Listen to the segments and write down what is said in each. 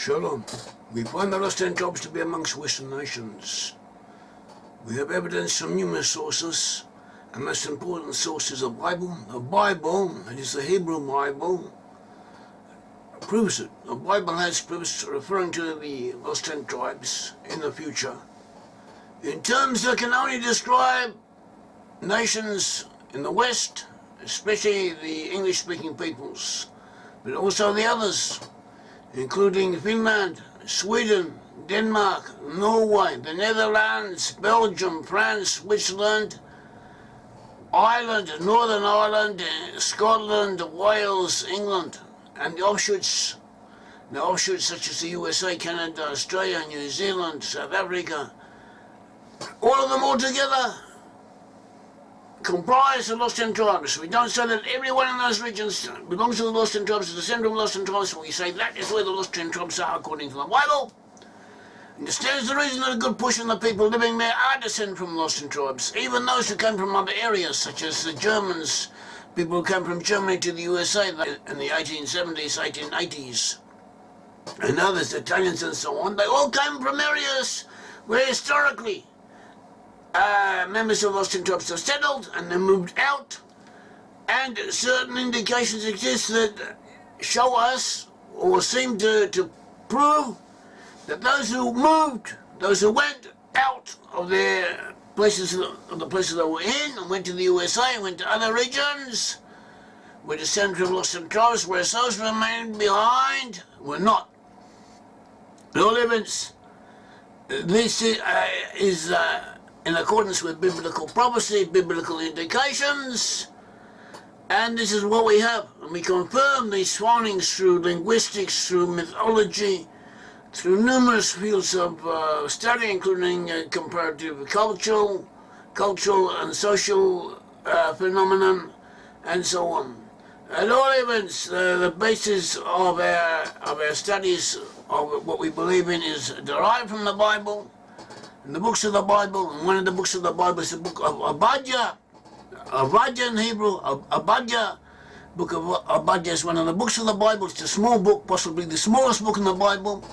Shalom. We find the lost 10 tribes to be amongst Western nations. We have evidence from numerous sources. The most important source is the Bible. The Bible, that is the Hebrew Bible, proves it. The Bible has proofs referring to the lost 10 tribes in the future, in terms that can only describe nations in the West, especially the English-speaking peoples, but also the others, including Finland, Sweden, Denmark, Norway, the Netherlands, Belgium, France, Switzerland, Ireland, Northern Ireland, Scotland, Wales, England, and the offshoots such as the USA, Canada, Australia, New Zealand, South Africa. All of them all together comprise the lost 10 tribes. We don't say that everyone in those regions belongs to the lost 10 tribes, to the center of the lost 10 tribes. We say that is where the lost 10 tribes are according to the Bible. And this stands the reason that a good portion of the people living there are descended from lost 10 tribes, even those who came from other areas, such as the Germans, people who came from Germany to the USA in the 1870s, 1880s, and others, Italians and so on. They all came from areas where historically members of lost 10 tribes have settled and they moved out, and certain indications exist that show us or seem to prove that those who moved, those who went out of their places, of the places they were in, and went to the USA and went to other regions, were descended from lost 10 tribes, whereas those who remained behind were not. At all events, this is in accordance with biblical prophecy, biblical indications, and this is what we have. And we confirm these findings through linguistics, through mythology, through numerous fields of study, including comparative cultural and social phenomenon, and so on. At all events, the basis of our studies of what we believe in is derived from the Bible, and the books of the Bible, and one of the books of the Bible is the book of Obadiah. Obadiah in Hebrew, Obadiah. Book of Obadiah is one of the books of the Bible. It's a small book, possibly the smallest book in the Bible.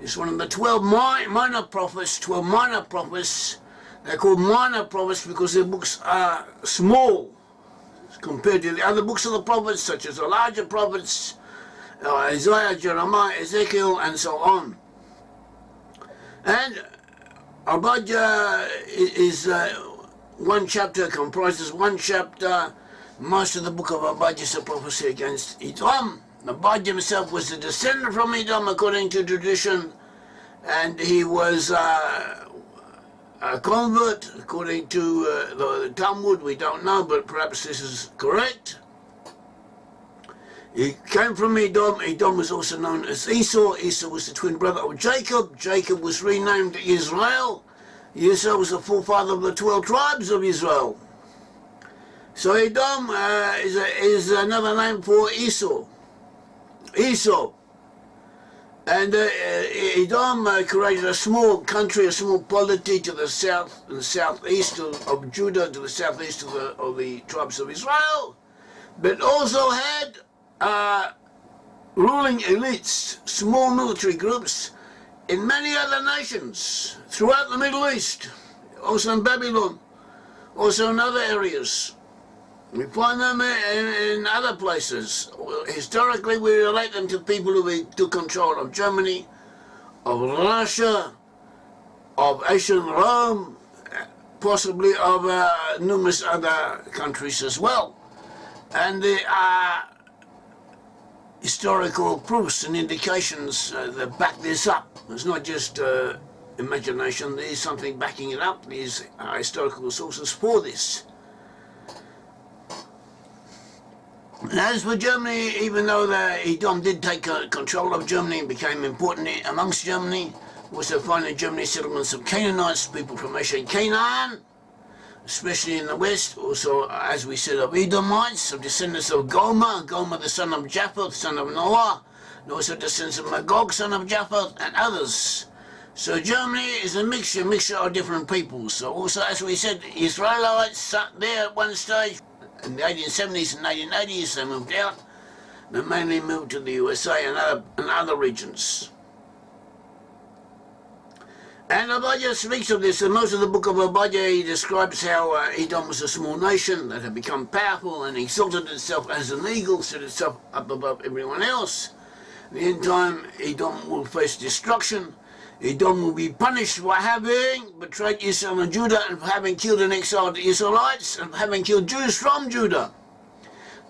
It's one of the 12 minor prophets, 12 minor prophets. They're called minor prophets because their books are small compared to the other books of the prophets, such as the larger prophets, Isaiah, Jeremiah, Ezekiel, and so on. And Obadiah is one chapter, comprises one chapter. Most of the book of Obadiah is a prophecy against Edom. Obadiah himself was a descendant from Edom according to tradition, and he was a convert according to the Talmud. We don't know, but perhaps this is correct. He came from Edom. Edom was also known as Esau. Esau was the twin brother of Jacob. Jacob was renamed Israel. Esau was the forefather of the 12 tribes of Israel. So Edom is another name for Esau. And Edom created a small country, a small polity to the south and southeast of Judah, to the southeast of the tribes of Israel, but also had ruling elites, small military groups in many other nations throughout the Middle East, also in Babylon, also in other areas. We find them in other places. Historically, we relate them to people who took control of Germany, of Russia, of ancient Rome, possibly of numerous other countries as well. And there are historical proofs and indications that back this up. It's not just imagination. There is something backing it up. There's historical sources for this. And as for Germany, even though Edom did take control of Germany and became important amongst Germany, we also find in Germany settlements of Canaanites, people from ancient Canaan, especially in the west. Also, as we said, of Edomites, of descendants of Gomer the son of Japheth, son of Noah, and also descendants of Magog, son of Japheth, and others. So Germany is a mixture of different peoples. So also, as we said, Israelites sat there at one stage. In the 1870s and 1880s, they moved out. They mainly moved to the USA and other regions. And Obadiah speaks of this, and most of the book of Obadiah he describes how Edom was a small nation that had become powerful and exalted itself as an eagle, set itself up above everyone else. In the end time, Edom will face destruction. Edom will be punished for having betrayed Israel and Judah, and for having killed and exiled the Israelites, and for having killed Jews from Judah.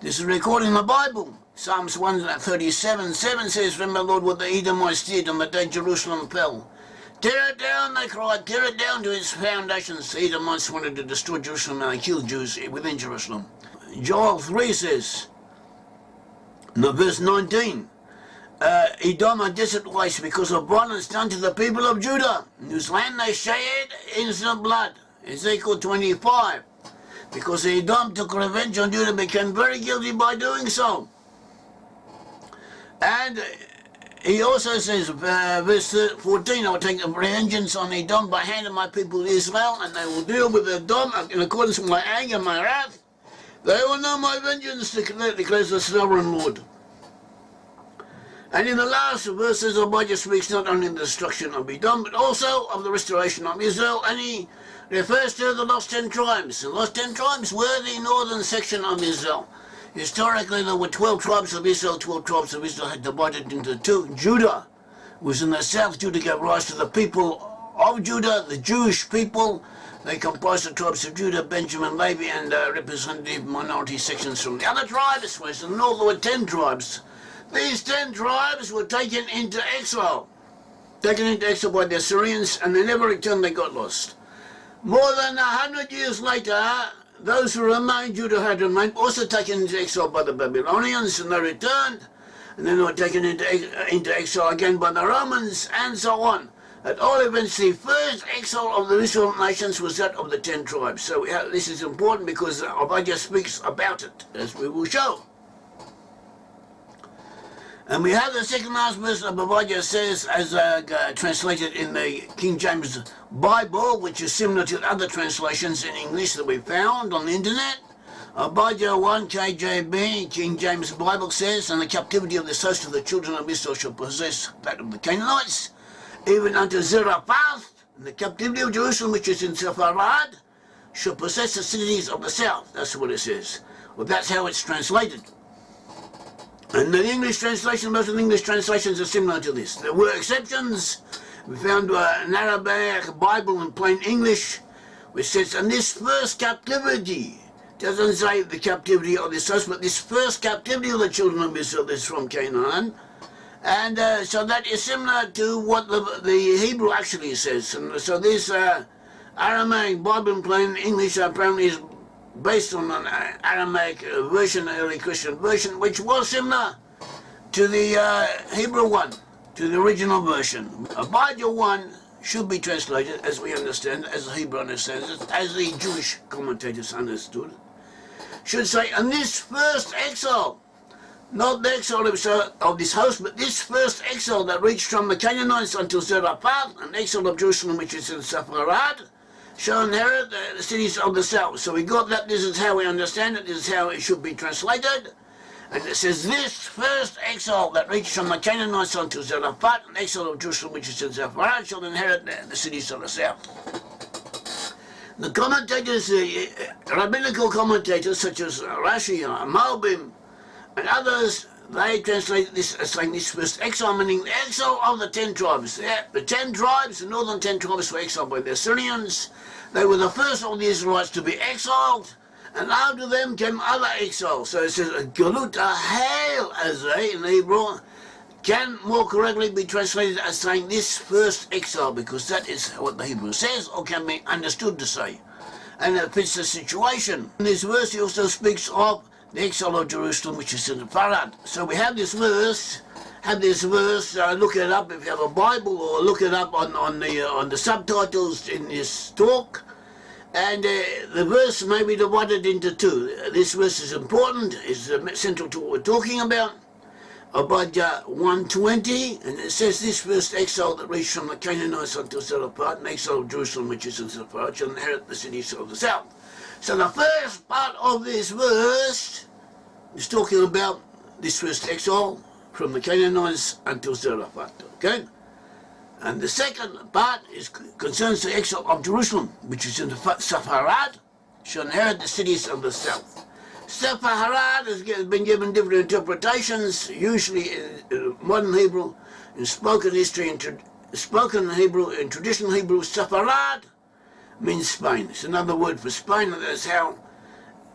This is recorded in the Bible. Psalms 137:7 says, "Remember, Lord, what the Edomites did on the day Jerusalem fell. Tear it down," they cried, "tear it down to its foundations." The Edomites wanted to destroy Jerusalem, and they killed Jews within Jerusalem. Joel 3 says, no, verse 19, Edom a desolate waste because of violence done to the people of Judah, in whose land they shed innocent blood. Ezekiel 25, because Edom took revenge on Judah, became very guilty by doing so. And he also says, verse 14, "I will take vengeance on Edom by hand of my people Israel, and they will deal with Edom in accordance with my anger and my wrath. They will know my vengeance, declares the sovereign Lord." And in the last verses, Obadiah speaks not only of the destruction of Edom, but also of the restoration of Israel, and he refers to the lost 10 tribes. The lost 10 tribes were the northern section of Israel. Historically, there were 12 tribes of Israel. 12 tribes of Israel had divided into two. Judah was in the south. Judah gave rise to the people of Judah, the Jewish people. They comprised the tribes of Judah, Benjamin, Levi, and representative minority sections from the other tribes. Whereas in the north there were 10 tribes. These 10 tribes were taken into exile. Taken into exile by the Assyrians, and they never returned, they got lost. More than 100 years later, those who remained, Judah had remained, also taken into exile by the Babylonians, and they returned, and then they were taken into exile again by the Romans, and so on. At all events, the first exile of the Israel nations was that of the 10 tribes. So this is important because Obadiah speaks about it, as we will show. And we have the second last verse of Obadiah says, as translated in the King James Bible, which is similar to other translations in English that we found on the internet. Obadiah 1 KJB, King James Bible says, "And the captivity of the host of the children of Israel shall possess that of the Canaanites, even unto Zarephath, and the captivity of Jerusalem, which is in Sefarad, shall possess the cities of the south." That's what it says. Well, that's how it's translated. And the English translation, most of the English translations are similar to this. There were exceptions. We found an Arabic Bible in plain English, which says, "And this first captivity," doesn't say the captivity of this host, but this first captivity of the children of Israel is from Canaan. And so that is similar to what the Hebrew actually says. And so this Aramaic Bible in plain English apparently is based on an Aramaic version, an early Christian version, which was similar to the Hebrew one, to the original version. Obadiah 1 should be translated, as we understand, as the Hebrew understands it, as the Jewish commentators understood, should say, "And this first exile," not the exile of this host, but this first exile that reached from the Canaanites until Zarephath, an exile of Jerusalem which is in Sefarad, shall inherit the cities of the south. So we got that. This is how we understand it. This is how it should be translated. And it says, "This first exile that reached from the Canaanites unto Zarephath, an exile of Jerusalem which is in Sefarad, shall inherit the cities of the south." The commentators, rabbinical commentators such as Rashi, Malbim, and others, they translate this as saying this first exile, meaning the exile of the 10 tribes. The 10 tribes, the northern 10 tribes were exiled by the Assyrians. They were the first of the Israelites to be exiled, and after them came other exiles. So it says, "Galut Hail Azay" in Hebrew can more correctly be translated as saying this first exile, because that is what the Hebrew says, or can be understood to say. And it fits the situation. In this verse he also speaks of the exile of Jerusalem, which is in the Sefarad. So we have this verse. Look it up if you have a Bible, or look it up on the subtitles in this talk. And the verse may be divided into two. This verse is important, is central to what we're talking about. Obadiah 1:20, and it says, "This first exile that reached from the Canaanites until Zarephath, an exile of Jerusalem, which is in Sefarad, shall inherit the cities of the south." So the first part of this verse is talking about this first exile from the Canaanites until Zarephath. Okay? And the second part concerns the exile of Jerusalem, which is in the Sefarad, shall inherit the cities of the south. Sefarad has been given different interpretations, usually in modern Hebrew, in spoken history, spoken Hebrew, in traditional Hebrew. Sefarad means Spain. It's another word for Spain, and that's how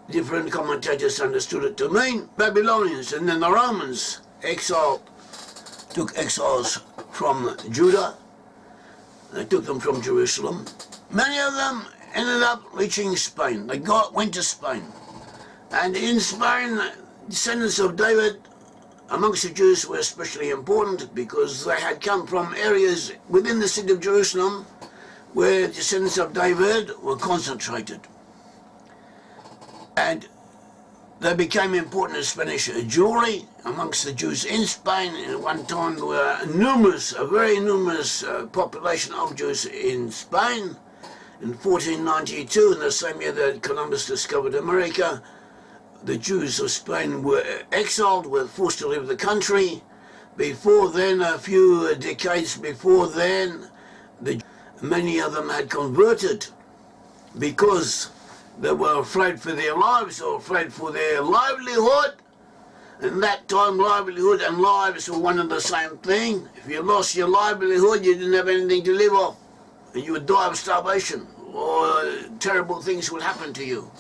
different commentators understood it to mean. Babylonians, and then the Romans took exiles from Judah. They took them from Jerusalem. Many of them ended up reaching Spain. They went to Spain. And in Spain, descendants of David amongst the Jews were especially important because they had come from areas within the city of Jerusalem where descendants of David were concentrated. And they became important in Spanish jewelry amongst the Jews in Spain. At one time there were a very numerous population of Jews in Spain. In 1492, in the same year that Columbus discovered America, the Jews of Spain were exiled, were forced to leave the country. Before then, a few decades before then, many of them had converted because they were afraid for their lives or afraid for their livelihood. In that time, livelihood and lives were one and the same thing. If you lost your livelihood, you didn't have anything to live off. And you would die of starvation, or terrible things would happen to you.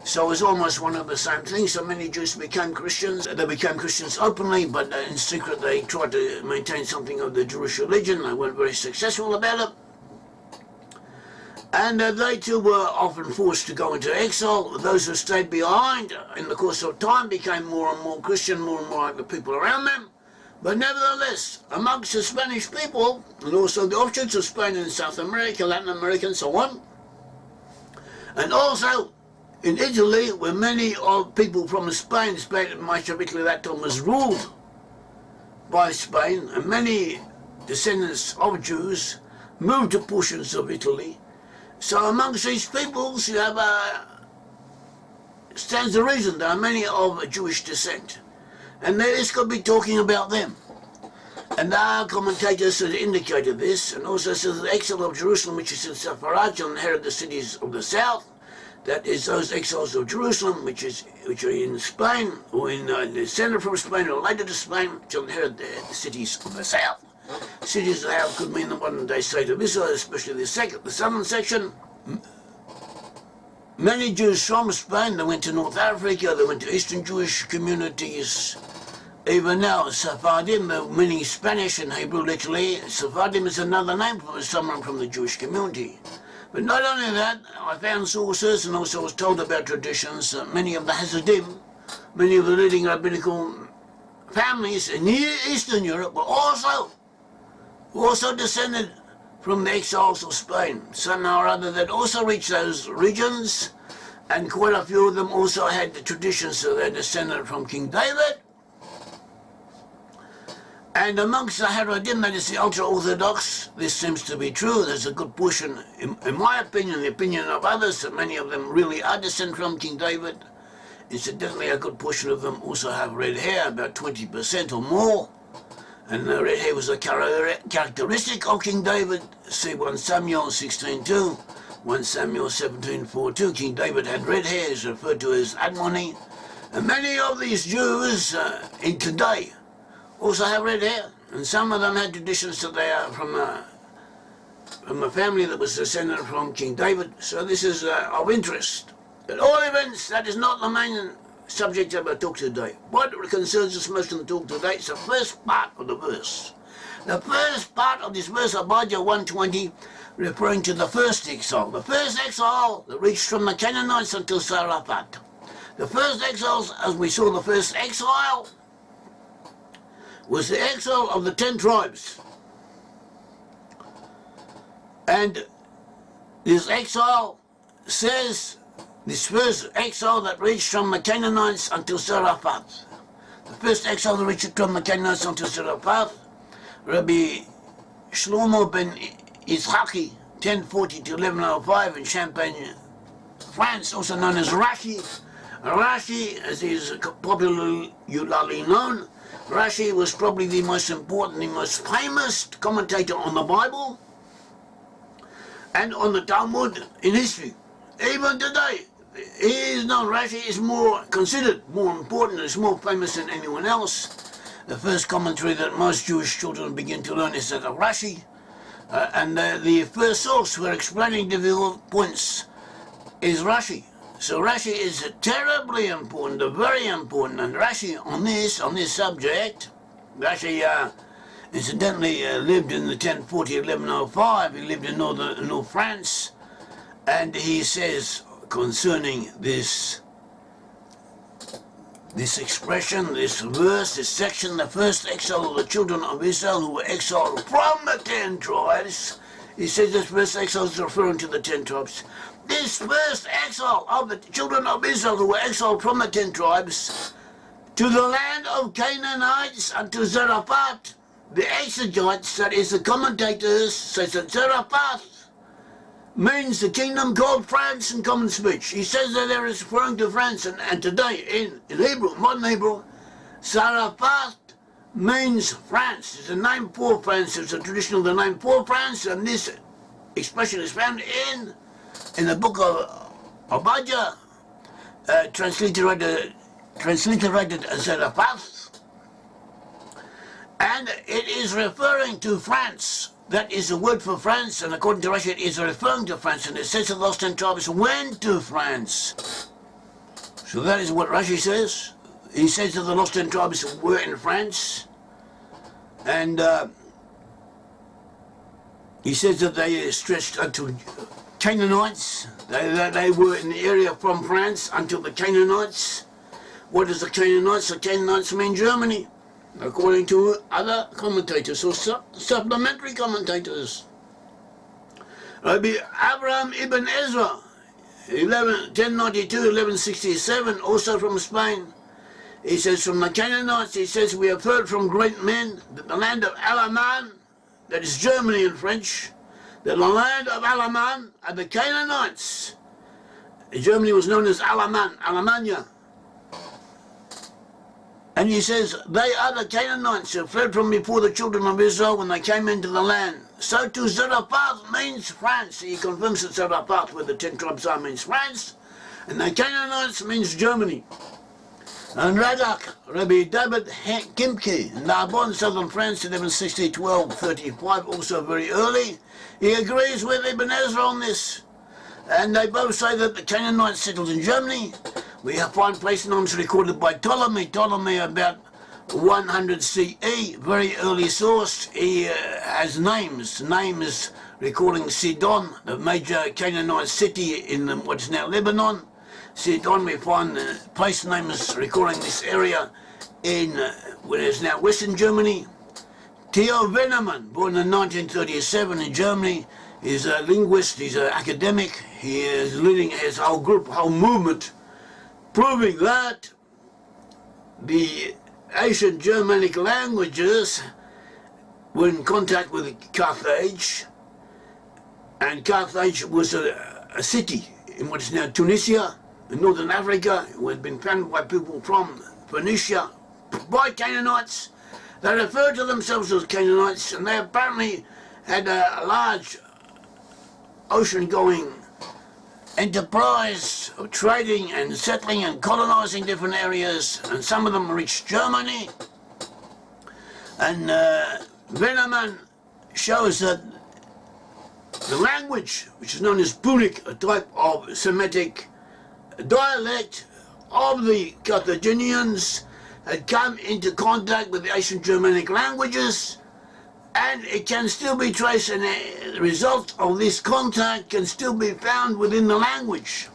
So it was almost one of the same things. So many Jews became Christians. They became Christians openly, but in secret they tried to maintain something of the Jewish religion. They weren't very successful about it. And they too were often forced to go into exile. Those who stayed behind in the course of time became more and more Christian, more and more like the people around them. But nevertheless, amongst the Spanish people, and also the offshoots of Spain in South America, Latin America, and so on, and also in Italy, where many of people from Spain, much of Italy at that time was ruled by Spain, and many descendants of Jews moved to portions of Italy. So amongst these peoples, you have stands the reason there are many of Jewish descent. And this could be talking about them. And our commentators have indicated this, and also says the exile of Jerusalem, which is in Sefarad, shall inherit the cities of the south. That is those exiles of Jerusalem, which are in Spain, or descended from Spain, or related to Spain, shall inherit the cities of the south. Cities of the south could mean the modern-day state of Israel, especially the southern section. Many Jews from Spain, they went to North Africa, they went to Eastern Jewish communities. Even now, Sephardim, meaning Spanish in Hebrew literally, Sephardim is another name for someone from the Jewish community. But not only that, I found sources and also was told about traditions that many of the Hasidim, many of the leading rabbinical families in Eastern Europe were also descended from the exiles of Spain. Somehow or other that also reached those regions, and quite a few of them also had the traditions that they descended from King David. And amongst the Haredim, that is the ultra-Orthodox, this seems to be true. There's a good portion, in my opinion, the opinion of others, that many of them really are descended from King David. Incidentally, a good portion of them also have red hair, about 20% or more. And red hair was a characteristic of King David. See 1 Samuel 16:2, 1 Samuel 17:4-2. King David had red hair, is referred to as Admoni. And many of these Jews in today also have red hair. And some of them had traditions that they are from a family that was descended from King David. So this is of interest. At all events, that is not the main subject of our talk today. What concerns us most in the talk today is the first part of the verse. The first part of this verse, Obadiah 1:20, referring to the first exile. The first exile that reached from the Canaanites until TSARAFAT. The first exiles, as we saw, the first exile was the exile of the 10 tribes. And this exile says, this first exile that reached from the Canaanites until TSARAFAT. The first exile that reached from the Canaanites until TSARAFAT, Rabbi Shlomo ben Yitzchaki, 1040 to 1105 in Champagne, France, also known as Rashi. Rashi, as he is popularly known, Rashi was probably the most important, the most famous commentator on the Bible and on the Talmud in history. Even today, he is known, Rashi is more considered, more important, is more famous than anyone else. The first commentary that most Jewish children begin to learn is that of Rashi. And the first source for explaining difficult points is Rashi. So Rashi is terribly important, very important. And Rashi on this subject, Rashi incidentally lived in the 1040-1105. He lived in North France, and he says concerning this expression, this verse, this section, the first exile of the children of Israel who were exiled from the 10 tribes. He says this first exile is referring to the 10 tribes. This first exile of the children of Israel who were exiled from the 10 tribes to the land of Canaanites and to Zarephath, the exegetes, that is the commentators, says that Zarephath means the kingdom called France in common speech. He says that there is referring to France, and today in Hebrew, modern Hebrew, Zarephath means France. It's a name for France. It's a traditional name for France, and this expression is found in the book of Obadiah, transliterated as Zarephath, and it is referring to France. That is a word for France, and according to Rashi, it is referring to France, and it says that the lost 10 tribes went to France. So that is what Rashi says. He says that the lost 10 tribes were in France, and he says that they stretched unto Canaanites. They were in the area from France until the Canaanites. What is the Canaanites? The Canaanites mean Germany, according to other commentators or supplementary commentators. Rabbi Abraham ibn Ezra, 1092, 1167, also from Spain. He says, from the Canaanites, he says, we have heard from great men that the land of Alaman, that is Germany in French, that the land of Alaman are the Canaanites. Germany was known as Alaman, Alamania. And he says, they are the Canaanites who fled from before the children of Israel when they came into the land. So to Zarephath means France. He confirms that Zarephath, where the 10 tribes are, means France. And the Canaanites means Germany. And Radak, Rabbi David Kimke, Narbonne, southern France, 1160, 1235, also very early. He agrees with Ibn Ezra on this. And they both say that the Canaanites settled in Germany. We find place names recorded by Ptolemy about 100 CE, very early source. He has names recording Sidon, the major Canaanite city in what is now Lebanon. Sidon, we find place names recording this area in what is now Western Germany. Theo Veneman, born in 1937 in Germany, is a linguist, he's an academic. He is leading his whole group, whole movement, proving that the ancient Germanic languages were in contact with Carthage, and Carthage was a city in what is now Tunisia, in northern Africa. It had been founded by people from Phoenicia, by Canaanites. They referred to themselves as Canaanites, and they apparently had a large ocean-going enterprise of trading and settling and colonizing different areas, and some of them reached Germany. And Veneman shows that the language, which is known as Punic, a type of Semitic dialect of the Carthaginians, had come into contact with the ancient Germanic languages, and it can still be traced, and the result of this contact can still be found within the language.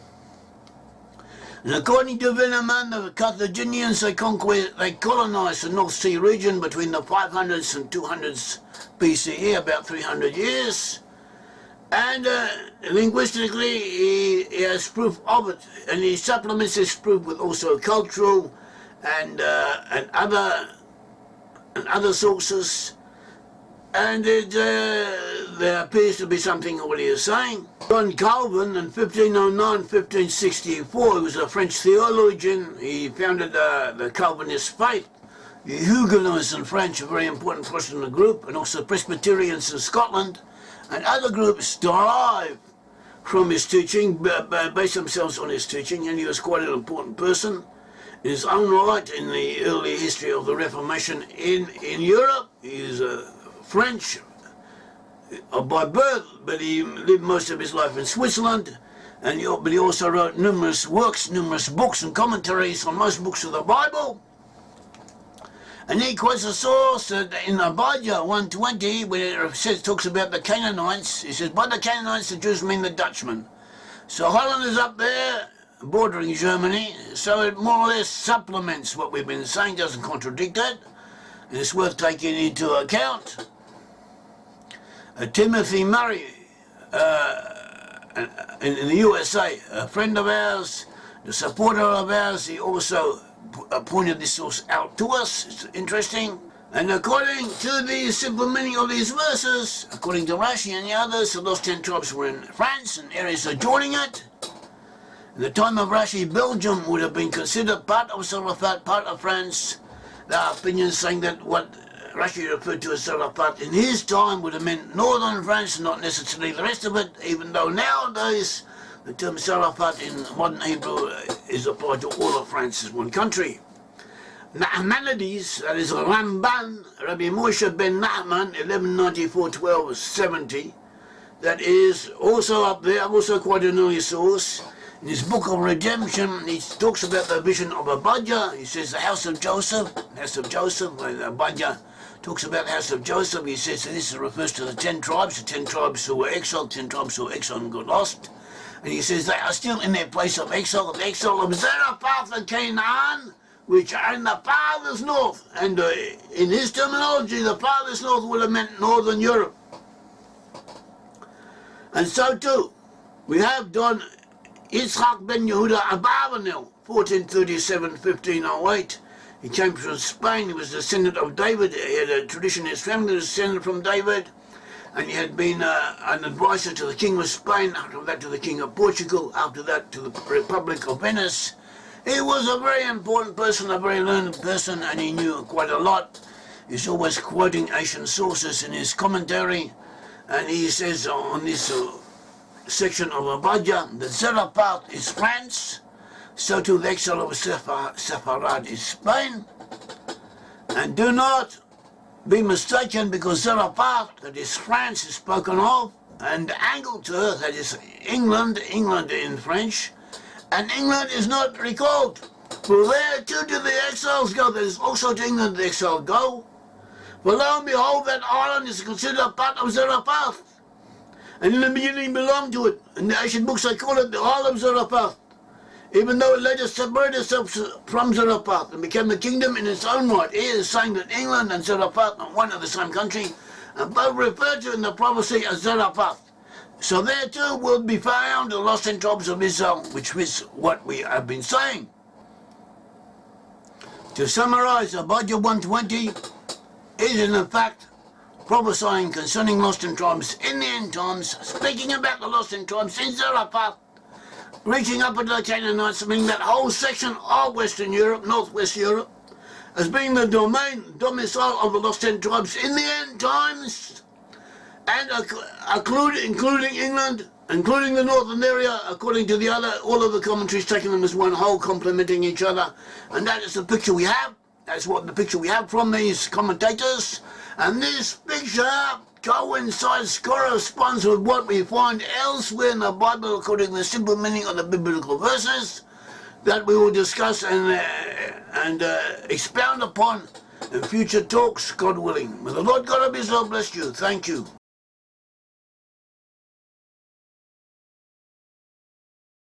And according to Veneman, the Carthaginians, they colonized the North Sea region between the 500s and 200s BCE, about 300 years. And linguistically, he has proof of it, and he supplements this proof with also cultural and other sources. And there appears to be something what he is saying. John Calvin in 1509, 1564, he was a French theologian. He founded the Calvinist faith The Huguenots in French, a very important Protestant group, and also Presbyterians in Scotland, and other groups derive from his teaching, base themselves on his teaching, and he was quite an important person in his own right in the early history of the Reformation in Europe. He is French by birth, but he lived most of his life in Switzerland, and but he also wrote numerous works, numerous books and commentaries on most books of the Bible. And he quotes a source in Obadiah 1:20 where it talks about the Canaanites. He says, by the Canaanites the Jews mean the Dutchmen. So Holland is up there, bordering Germany, so it more or less supplements what we've been saying, doesn't contradict it, and it's worth taking into account. Timothy Murray in the USA, a friend of ours, the supporter of ours, he also pointed this source out to us. It's interesting. And according to the simple meaning of these verses, according to Rashi and the others, the lost 10 tribes were in France and areas adjoining it. In the time of Rashi, Belgium would have been considered part of TSARAFAT, part of France. There are opinions saying that what Rashi referred to as TSARAFAT in his time would have meant northern France, not necessarily the rest of it, even though nowadays the term TSARAFAT in modern Hebrew is applied to all of France as one country. Nahmanides, that is Ramban, Rabbi Moshe ben Nahman, 1194-1270, that is also up there, also quite an early source. In his book of redemption, he talks about the vision of Obadiah. He says the house of Joseph, when Obadiah talks about the house of Joseph, he says that this refers to the 10 tribes who were exiled, 10 tribes who were exiled and got lost. And he says they are still in their place of exile, the exile of Zarephath and Canaan, which are in the farthest north. And in his terminology, the farthest north would have meant northern Europe. And so too, we have Don Yitzchak ben Yehuda Abarbanel, 1437-1508. He came from Spain. He was a descendant of David. He had a tradition in his family, was descended from David. And he had been an advisor to the King of Spain, after that to the King of Portugal, after that to the Republic of Venice. He was a very important person, a very learned person, and he knew quite a lot. He's always quoting ancient sources in his commentary, and he says on this section of Obadiah that Zarephath is France, so too the exile of Sefarad is Spain. And do not be mistaken, because Zarephath, that is France, is spoken of, and Angleterre, that is England in French, and England is not recalled. For where too do the exiles go? That is also to England the exiles go. For lo and behold, that island is considered part of Zarephath, and in the beginning belonged to it. In the ancient books they call it the Isle of Zarephath, even though it later separated itself from Zarephath and became a kingdom in its own right. He is saying that England and Zarephath are one of the same country, and both referred to in the prophecy as Zarephath. So there too will be found the lost 10 tribes of Israel, which is what we have been saying. To summarize, Obadiah 1:20 is in fact prophesying concerning lost 10 tribes in the end times, speaking about the lost 10 tribes in Zarephath, reaching up into the Canaanites, meaning that whole section of Western Europe, Northwest Europe, as being the domicile of the lost 10 tribes in the end times, and including England, including the northern area, according to all of the commentaries taking them as one whole, complementing each other. And that is the picture we have. That's what the picture we have from these commentators. And this picture corresponds with what we find elsewhere in the Bible, according to the simple meaning of the biblical verses that we will discuss and expound upon in future talks, God willing. May the Lord God of Israel bless you. Thank you.